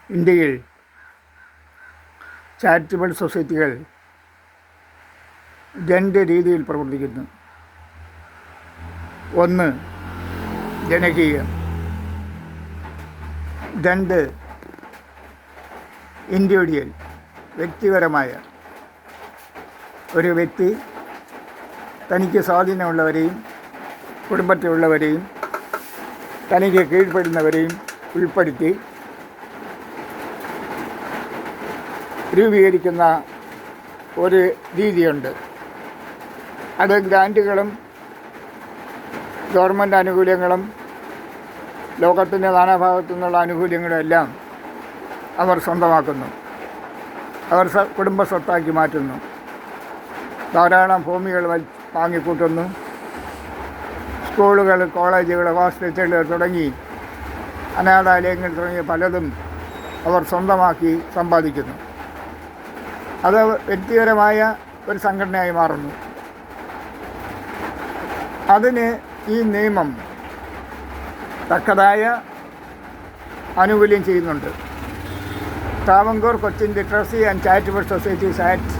ഇന്ത്യയിൽ ചാരിറ്റബിൾ സൊസൈറ്റികൾ രണ്ട് രീതിയിൽ പ്രവർത്തിക്കുന്നു. ഒന്ന്, ജനകീയം. രണ്ട്, ഇൻഡിവിജ്വൽ, വ്യക്തിപരമായ. ഒരു വ്യക്തി തനിക്ക് സ്വാധീനമുള്ളവരെയും കുടുംബത്തിലുള്ളവരെയും തനിക്ക് കീഴ്പ്പെടുന്നവരെയും ഉൾപ്പെടുത്തി രൂപീകരിക്കുന്ന ഒരു രീതിയുണ്ട്. അത് ഗ്രാൻറ്റുകളും ഗവൺമെൻറ് ആനുകൂല്യങ്ങളും ലോകത്തിൻ്റെ നാനാഭാഗത്തു നിന്നുള്ള ആനുകൂല്യങ്ങളും എല്ലാം അവർ സ്വന്തമാക്കുന്നു. അവർ കുടുംബ സ്വത്താക്കി മാറ്റുന്നു. ധാരാളം ഭൂമികൾ വാങ്ങിക്കൂട്ടുന്നു. സ്കൂളുകൾ, കോളേജുകൾ, ഹോസ്പിറ്റലുകൾ തുടങ്ങി അനാഥാലയങ്ങൾ തുടങ്ങിയ പലതും അവർ സ്വന്തമാക്കി സമ്പാദിക്കുന്നു. അത് വ്യക്തിപരമായ ഒരു സംഘടനയായി മാറുന്നു. അതിന് ഈ നിയമം തക്കതായ ആനുകൂല്യം ചെയ്യുന്നുണ്ട്. Travancore Cochin literacy and charitable societies act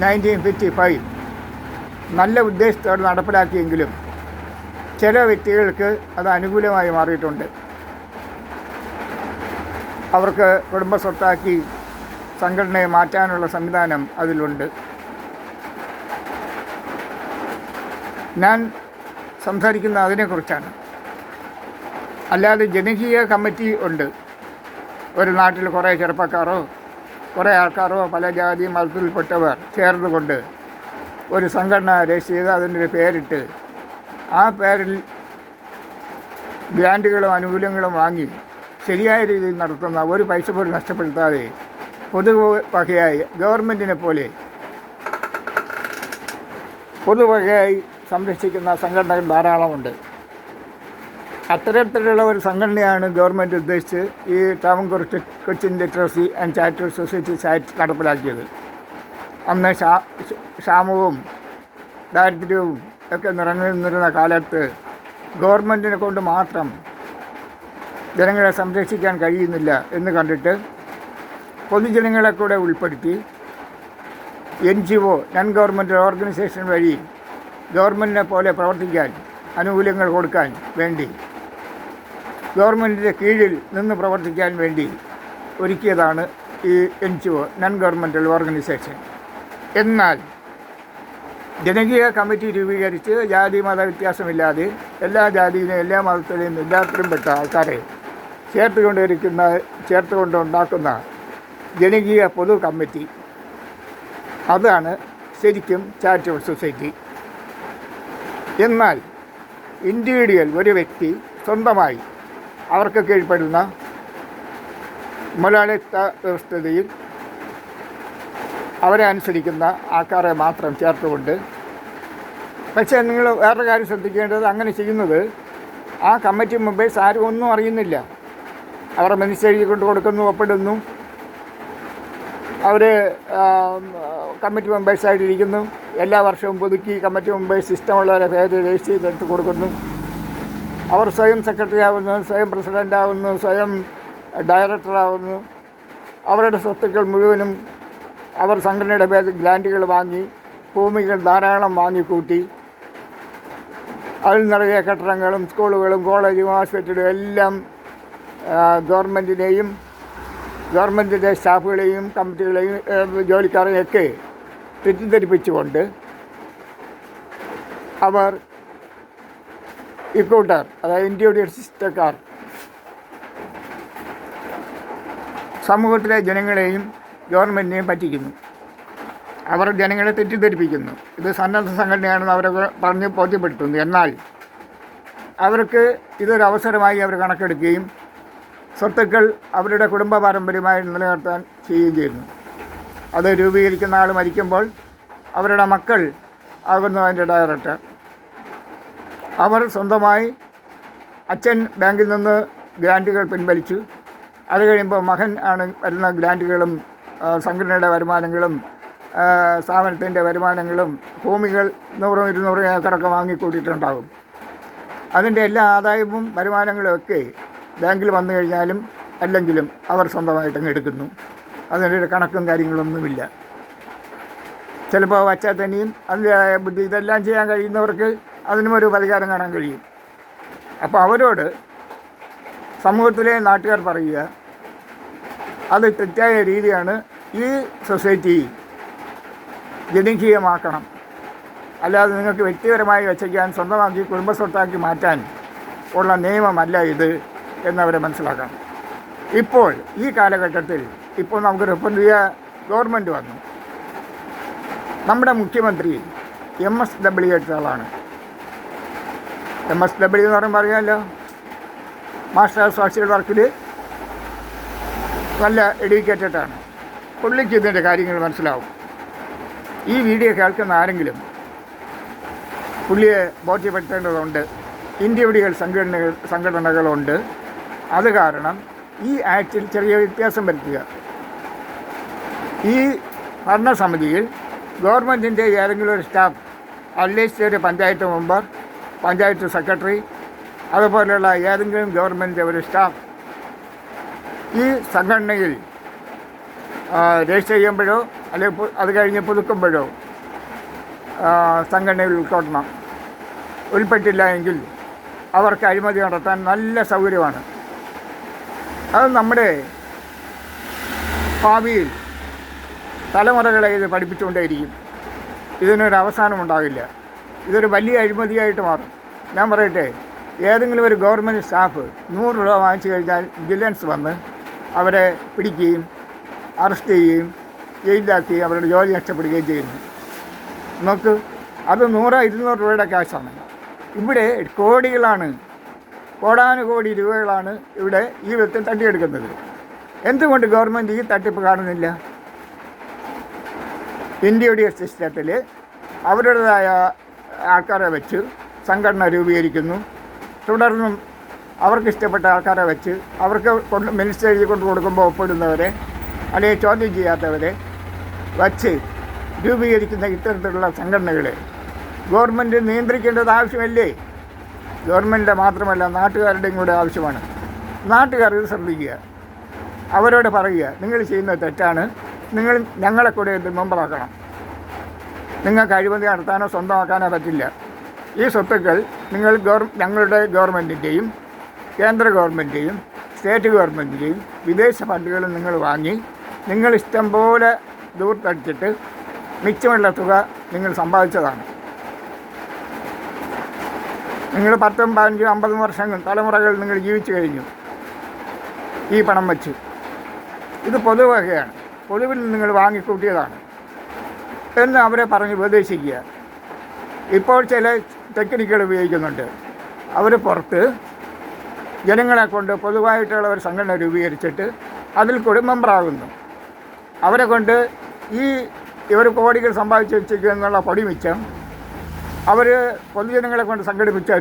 1955 നല്ല ഉദ്ദേശത്തോടെ നടപ്പിലാക്കിയെങ്കിലും ചില വ്യക്തികൾക്ക് അത് അനുകൂലമായി മാറിയിട്ടുണ്ട്. അവർക്ക് കുടുംബ സ്വത്താക്കി സംഘടനയെ മാറ്റാനുള്ള സംവിധാനം അതിലുണ്ട്. ഞാൻ സംസാരിക്കുന്ന അതിനെക്കുറിച്ചാണ്. അല്ലാതെ ജനകീയ കമ്മിറ്റി ഉണ്ട്. ഒരു നാട്ടിൽ കുറേ ചെറുപ്പക്കാരോ കുറേ ആൾക്കാരോ പല ജാതി മതത്തിൽപ്പെട്ടവർ ചേർന്നുകൊണ്ട് ഒരു സംഘടന രജിസ്റ്റർ ചെയ്ത് അതിനൊരു പേരിട്ട് ആ പേരിൽ ഗ്രാൻറ്റുകളും ആനുകൂല്യങ്ങളും വാങ്ങി ശരിയായ രീതിയിൽ നടത്തുന്ന, ഒരു പൈസ പോലും നഷ്ടപ്പെടുത്താതെ പൊതുവകയായി ഗവൺമെൻറ്റിനെ പോലെ പൊതുവകയായി സംരക്ഷിക്കുന്ന സംഘടനകൾ ധാരാളമുണ്ട്. അത്തരത്തിലുള്ള ഒരു സംഘടനയാണ് ഗവൺമെൻറ് ഉദ്ദേശിച്ച് ഈ Travancore Cochin literacy and charitable societies act നടപ്പിലാക്കിയത്. അന്ന് ക്ഷാമവും ദാരിദ്ര്യവും ഒക്കെ നിറഞ്ഞിരുന്ന കാലത്ത് ഗവൺമെൻറ്റിനെ കൊണ്ട് മാത്രം ജനങ്ങളെ സംരക്ഷിക്കാൻ കഴിയുന്നില്ല എന്ന് കണ്ടിട്ട് പൊതുജനങ്ങളെ കൂടെ ഉൾപ്പെടുത്തി NGO, നോൺ ഗവൺമെൻറ് ഓർഗനൈസേഷൻ വഴി ഗവൺമെൻറ്റിനെ പോലെ പ്രവർത്തിക്കാൻ, ആനുകൂല്യങ്ങൾ കൊടുക്കാൻ വേണ്ടി, ഗവൺമെൻറ്റിൻ്റെ കീഴിൽ നിന്ന് പ്രവർത്തിക്കാൻ വേണ്ടി ഒരുക്കിയതാണ് ഈ NGO, നോൺ ഗവൺമെൻറ്റൽ ഓർഗനൈസേഷൻ. എന്നാൽ ജനകീയ കമ്മിറ്റി രൂപീകരിച്ച് ജാതി മത വ്യത്യാസമില്ലാതെ എല്ലാ ജാതിയിലെയും എല്ലാ മതത്തിലെയും എല്ലാത്തിലും പെട്ട ആൾക്കാരെ ചേർത്തുകൊണ്ടുണ്ടാക്കുന്ന ജനകീയ പൊതു കമ്മിറ്റി, അതാണ് ശരിക്കും ചാരിറ്റബിൾ സൊസൈറ്റി. എന്നാൽ ഇൻഡിവിജ്വൽ, ഒരു വ്യക്തി സ്വന്തമായി അവർക്ക് കീഴ്പ്പെടുന്ന മുതലാളിത്ത വ്യവസ്ഥയിൽ അവരെ അനുസരിക്കുന്ന ആൾക്കാരെ മാത്രം ചേർത്തുകൊണ്ട്. പക്ഷേ നിങ്ങൾ വേറൊരു കാര്യം ശ്രദ്ധിക്കേണ്ടത്, അങ്ങനെ ചെയ്യുന്നത് ആ കമ്മിറ്റി മെമ്പേഴ്സ് ആരും ഒന്നും അറിയുന്നില്ല. അവരുടെ മിനിസ്റ്റർ എഴുതി കൊണ്ട് കൊടുക്കുന്നു, ഒപ്പിടുന്നു. അവർ കമ്മിറ്റി മെമ്പേഴ്സായിട്ടിരിക്കുന്നു. എല്ലാ വർഷവും പുതുക്കി കമ്മിറ്റി മെമ്പേഴ്സ് ഇഷ്ടമുള്ളവരെ പേര് രജിസ്റ്റർ ചെയ്തെടുത്ത് കൊടുക്കുന്നു. അവർ സ്വയം സെക്രട്ടറി ആവുന്നു, സ്വയം പ്രസിഡൻ്റ് ആവുന്നു, സ്വയം ഡയറക്ടറാവുന്നു. അവരുടെ സ്വത്തുക്കൾ മുഴുവനും അവർ സംഘടനയുടെ പേരിൽ ഗ്രാൻറ്റുകൾ വാങ്ങി, ഭൂമികൾ ധാരാളം വാങ്ങിക്കൂട്ടി, അതിൽ നിറയെ കെട്ടിടങ്ങളും സ്കൂളുകളും കോളേജും ഹോസ്പിറ്റലും എല്ലാം ഗവൺമെൻറ്റിനെയും ഗവൺമെൻറ്റിൻ്റെ സ്റ്റാഫുകളെയും കമ്മിറ്റികളെയും ജോലിക്കാരെയൊക്കെ തെറ്റിദ്ധരിപ്പിച്ചുകൊണ്ട് അവർ ഇക്കൂട്ടർ, അതായത് ഇൻഡിവിജ്വൽ സിസ്റ്റക്കാർ, സമൂഹത്തിലെ ജനങ്ങളെയും ഗവൺമെൻറ്റിനെയും പറ്റിക്കുന്നു. അവർ ജനങ്ങളെ തെറ്റിദ്ധരിപ്പിക്കുന്നു. ഇത് സന്നദ്ധ സംഘടനയാണെന്ന് അവരെ പറഞ്ഞ് ബോധ്യപ്പെടുത്തുന്നു. എന്നാൽ അവർക്ക് ഇതൊരവസരമായി അവർ കണക്കെടുക്കുകയും സ്വത്തുക്കൾ അവരുടെ കുടുംബ പാരമ്പര്യമായി നിലനിർത്താൻ ചെയ്യുകയും ചെയ്യുന്നു. അത് രൂപീകരിക്കുന്ന ആൾ മരിക്കുമ്പോൾ അവരുടെ മക്കൾ ആകുന്നു അതിൻ്റെ ഡയറക്ടർ. അവർ സ്വന്തമായി, അച്ഛൻ ബാങ്കിൽ നിന്ന് ഗ്രാൻറ്റുകൾ പിൻവലിച്ചു, അത് കഴിയുമ്പോൾ മകൻ ആണ് വരുന്ന ഗ്രാൻറ്റുകളും സംഘടനയുടെ വരുമാനങ്ങളും സ്ഥാപനത്തിൻ്റെ വരുമാനങ്ങളും ഭൂമികൾ 100-200 ഏക്കറൊക്കെ വാങ്ങിക്കൂട്ടിയിട്ടുണ്ടാകും. അതിൻ്റെ എല്ലാ ആദായവും വരുമാനങ്ങളും ഒക്കെ ബാങ്കിൽ വന്നു കഴിഞ്ഞാലും അല്ലെങ്കിലും അവർ സ്വന്തമായിട്ടങ്ങ് എടുക്കുന്നു. അതിനൊരു കണക്കും കാര്യങ്ങളൊന്നുമില്ല. ചിലപ്പോൾ വച്ചാൽ തന്നെയും അതിൻ്റെതായ ബുദ്ധി ഇതെല്ലാം ചെയ്യാൻ കഴിയുന്നവർക്ക് അതിനും ഒരു പരിഹാരം കാണാൻ കഴിയും. അപ്പോൾ അവരോട് സമൂഹത്തിലെ നാട്ടുകാർ പറയുക, അത് തെറ്റായ രീതിയാണ്, ഈ സൊസൈറ്റി ജനകീയമാക്കണം, അല്ലാതെ നിങ്ങൾക്ക് വ്യക്തിപരമായി വച്ചിരിക്കാൻ സ്വന്തമാക്കി കുടുംബസ്വത്താക്കി മാറ്റാൻ ഉള്ള നിയമമല്ല ഇത് എന്നവരെ മനസ്സിലാക്കണം. ഇപ്പോൾ ഈ കാലഘട്ടത്തിൽ ഇപ്പോൾ നമുക്കൊരു പുതിയ ഗവൺമെൻറ് വന്നു. നമ്മുടെ മുഖ്യമന്ത്രി MSW എടുത്ത ആളാണ്. MSW എന്ന് പറയുമ്പോൾ അറിയാമല്ലോ, മാസ്റ്റർ ഓഫ് സോഷ്യൽ വർക്കിൽ നല്ല എഡ്യൂക്കേറ്റഡാണ്. പുള്ളിക്ക് ഇതിൻ്റെ കാര്യങ്ങൾ മനസ്സിലാവും. ഈ വീഡിയോ കേൾക്കുന്ന ആരെങ്കിലും പുള്ളിയെ ബോധ്യപ്പെടുത്തേണ്ടതുണ്ട്. ഇന്ത്യവിടികൾ സംഘടനകളുണ്ട്. അത് കാരണം ഈ ആക്റ്റിൽ ചെറിയ വ്യത്യാസം വരുത്തുക. ഈ ഭരണസമിതിയിൽ ഗവൺമെൻറ്റിൻ്റെ ഏതെങ്കിലും ഒരു സ്റ്റാഫ്, അറ്റ്ലീസ്റ്റ് ഒരു പഞ്ചായത്ത് മെമ്പർ, പഞ്ചായത്ത് സെക്രട്ടറി, അതുപോലെയുള്ള ഏതെങ്കിലും ഗവൺമെൻറ് ഒരു സ്റ്റാഫ് ഈ സംഘടനയിൽ രജിസ്റ്റർ ചെയ്യുമ്പോഴോ അല്ലെങ്കിൽ അത് കഴിഞ്ഞ് പുതുക്കുമ്പോഴോ സംഘടനയിൽ ഉൾപ്പെട്ടില്ല എങ്കിൽ അവർക്ക് അഴിമതി നടത്താൻ നല്ല സൗകര്യമാണ്. അത് നമ്മുടെ ഭാവിയിൽ തലമുറകളെ ഇത് പഠിപ്പിച്ചുകൊണ്ടേയിരിക്കും. ഇതിനൊരു അവസാനമുണ്ടാകില്ല. ഇതൊരു വലിയ അഴിമതിയായിട്ട് മാറും. ഞാൻ പറയട്ടെ, ഏതെങ്കിലും ഒരു ഗവൺമെൻറ് സ്റ്റാഫ് 100 രൂപ വാങ്ങിച്ചു കഴിഞ്ഞാൽ വിജിലൻസ് വന്ന് അവരെ പിടിക്കുകയും അറസ്റ്റ് ചെയ്യുകയും ജയിലിലാക്കുകയും അവരുടെ ജോലി നഷ്ടപ്പെടുകയും ചെയ്യുന്നു. നമുക്ക് അത് 100-200 രൂപയുടെ കാശാണ്. ഇവിടെ കോടികളാണ്, കോടാനുകോടി രൂപകളാണ് ഇവിടെ ഈ വിധത്തിൽ തട്ടിയെടുക്കുന്നത്. എന്തുകൊണ്ട് ഗവൺമെൻറ് ഈ തട്ടിപ്പ് കാണുന്നില്ല? ഇന്ത്യയുടെ സിസ്റ്റത്തിൽ അവരുടേതായ ആൾക്കാരെ വെച്ച് സംഘടന രൂപീകരിക്കുന്നു. തുടർന്നും അവർക്കിഷ്ടപ്പെട്ട ആൾക്കാരെ വെച്ച് അവർക്ക് മിനിസ്റ്റർ എഴുതി കൊണ്ട് കൊടുക്കുമ്പോൾ ഒപ്പിടുന്നവരെ അല്ലെങ്കിൽ ചോദ്യം ചെയ്യാത്തവരെ വച്ച് രൂപീകരിക്കുന്ന ഇത്തരത്തിലുള്ള സംഘടനകളെ ഗവൺമെൻറ് നിയന്ത്രിക്കേണ്ടത് ആവശ്യമല്ലേ? ഗവൺമെൻറ്റിൻ്റെ മാത്രമല്ല, നാട്ടുകാരുടെയും കൂടെ ആവശ്യമാണ്. നാട്ടുകാർ ഇത് ശ്രദ്ധിക്കുക, അവരോട് പറയുക, നിങ്ങൾ ചെയ്യുന്നത് തെറ്റാണ്, നിങ്ങൾ ഞങ്ങളെ കൂടെ ഇത് മെമ്പറാക്കണം. നിങ്ങൾക്ക് അഴിമതി നടത്താനോ സ്വന്തമാക്കാനോ പറ്റില്ല. ഈ സ്വത്തുക്കൾ നിങ്ങൾ ഞങ്ങളുടെ ഗവൺമെൻറ്റിൻ്റെയും കേന്ദ്ര ഗവൺമെൻറ്റിൻ്റെയും സ്റ്റേറ്റ് ഗവൺമെൻറ്റിൻ്റെയും വിദേശ ഫണ്ടുകളും നിങ്ങൾ വാങ്ങി നിങ്ങൾ ഇഷ്ടം പോലെ ദൂർത്തടിച്ചിട്ട് മിച്ചമുള്ള തുക നിങ്ങൾ സമ്പാദിച്ചതാണ്. നിങ്ങൾ 10, 15, 50 വർഷങ്ങൾ തലമുറകൾ നിങ്ങൾ ജീവിച്ചു കഴിഞ്ഞു ഈ പണം വച്ച്. ഇത് പൊതുവകയാണ്, പൊതുവിൽ നിങ്ങൾ വാങ്ങിക്കൂട്ടിയതാണ് എന്ന് അവരെ പറഞ്ഞ് ഉപദേശിക്കുക. ഇപ്പോൾ ചില ടെക്നിക്കുകൾ ഉപയോഗിക്കുന്നുണ്ട്. അവർ പുറത്ത് ജനങ്ങളെ കൊണ്ട് പൊതുവായിട്ടുള്ള ഒരു സംഘടന രൂപീകരിച്ചിട്ട് അതിൽ കൂടി മെമ്പറാകുന്നു. അവരെ കൊണ്ട് ഇവർ കോടികൾ സമ്പാദിച്ച് വെച്ചിരിക്കുന്നുള്ള പൊടി മിച്ചം അവർ പൊതുജനങ്ങളെ കൊണ്ട്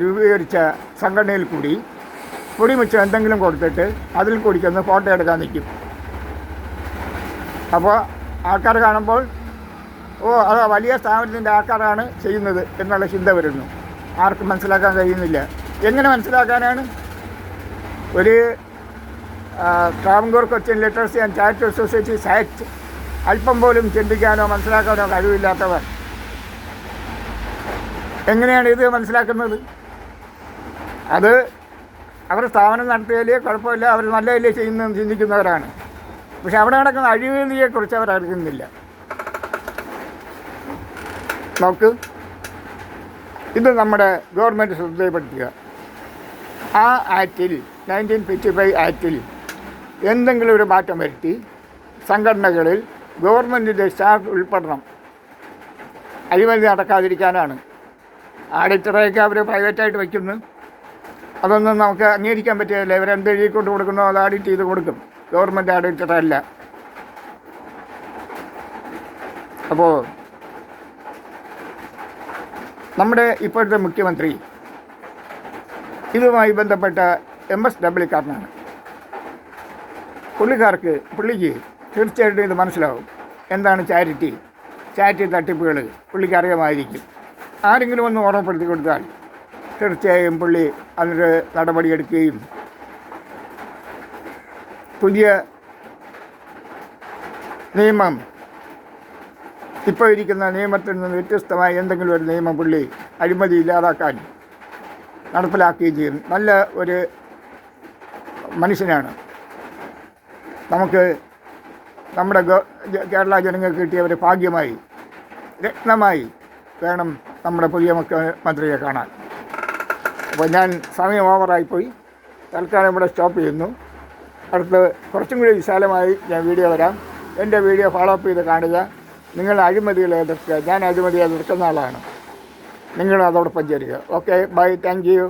രൂപീകരിച്ച സംഘടനയിൽ കൂടി പൊടി മിച്ചം എന്തെങ്കിലും കൊടുത്തിട്ട് അതിൽ കൂടി ചെന്ന് ഫോട്ടോ എടുക്കാൻ നിൽക്കും. അപ്പോൾ ആൾക്കാർ കാണുമ്പോൾ അത് വലിയ സ്ഥാപനത്തിൻ്റെ ആൾക്കാരാണ് ചെയ്യുന്നത് എന്നുള്ള ചിന്ത വരുന്നു. ആർക്കും മനസ്സിലാക്കാൻ കഴിയുന്നില്ല. എങ്ങനെ മനസ്സിലാക്കാനാണ്? ഒരു Travancore Cochin literacy and charitable societies act അല്പം പോലും ചിന്തിക്കാനോ മനസ്സിലാക്കാനോ കഴിവില്ലാത്തവർ എങ്ങനെയാണ് ഇത് മനസ്സിലാക്കുന്നത്? അത് അവർ സ്ഥാപനം നടത്തിയാലേ കുഴപ്പമില്ല, അവർ നല്ലതല്ലേ ചെയ്യുന്നതെന്ന് ചിന്തിക്കുന്നവരാണ്. പക്ഷെ അവിടെ നടക്കുന്ന അഴിമതിയെക്കുറിച്ച് അവർ അറിയുന്നില്ല. നോക്ക്, ഇത് നമ്മുടെ ഗവൺമെൻറ് ശ്രദ്ധയിൽപ്പെടുത്തുക. ആ ആക്റ്റിൽ 1955 ആക്റ്റിൽ എന്തെങ്കിലും ഒരു മാറ്റം വരുത്തി സംഘടനകളിൽ ഗവൺമെൻറ്റിൻ്റെ സ്റ്റാഫ് ഉൾപ്പെടണം. അഴിമതി നടക്കാതിരിക്കാനാണ്. ആഡിറ്ററെയൊക്കെ അവർ പ്രൈവറ്റായിട്ട് വയ്ക്കുന്നു. അതൊന്നും നമുക്ക് അംഗീകരിക്കാൻ പറ്റില്ല. ഇവരെന്ത് എഴുതിക്കൊണ്ട് കൊടുക്കുന്നോ അത് ആഡിറ്റ് ചെയ്ത് കൊടുക്കും. ഗവൺമെൻറ് ആഡിറ്ററല്ല. അപ്പോൾ നമ്മുടെ ഇപ്പോഴത്തെ മുഖ്യമന്ത്രി ഇതുമായി ബന്ധപ്പെട്ട MSW-കാരനാണ്. പുള്ളിക്ക് തീർച്ചയായിട്ടും ഇത് മനസ്സിലാവും. എന്താണ് ചാരിറ്റി തട്ടിപ്പുകൾ പുള്ളിക്ക് അറിയാമായിരിക്കും. ആരെങ്കിലും ഒന്ന് ഓർമ്മപ്പെടുത്തി കൊടുത്താൽ തീർച്ചയായും പുള്ളി അതിനൊരു നടപടിയെടുക്കുകയും പുതിയ നിയമം, ഇപ്പോൾ ഇരിക്കുന്ന നിയമത്തിൽ നിന്ന് വ്യത്യസ്തമായ എന്തെങ്കിലും ഒരു നിയമം പുള്ളി അഴിമതി ഇല്ലാതാക്കാൻ നടപ്പിലാക്കുകയും ചെയ്യും. നല്ല ഒരു മനുഷ്യനാണ്. നമുക്ക് നമ്മുടെ കേരള ജനങ്ങൾക്ക് കിട്ടിയ ഒരു ഭാഗ്യമായി, രത്നമായി വേണം നമ്മുടെ പുതിയ മുഖ്യമന്ത്രിയെ കാണാൻ. അപ്പോൾ ഞാൻ സമയം ഓവറായിപ്പോയി, തൽക്കാലം ഇവിടെ സ്റ്റോപ്പ് ചെയ്യുന്നു. അടുത്ത് കുറച്ചും കൂടി വിശാലമായി ഞാൻ വീഡിയോ വരാം. എൻ്റെ വീഡിയോ ഫോളോ അപ്പ് ചെയ്ത് കാണുക. നിങ്ങൾ അഴിമതികളെ എതിർക്കുക. ഞാൻ അഴിമതിയെ എതിർക്കുന്ന ആളാണ്. നിങ്ങൾ അതോടൊപ്പം ചേരുക. Okay, bye, thank U.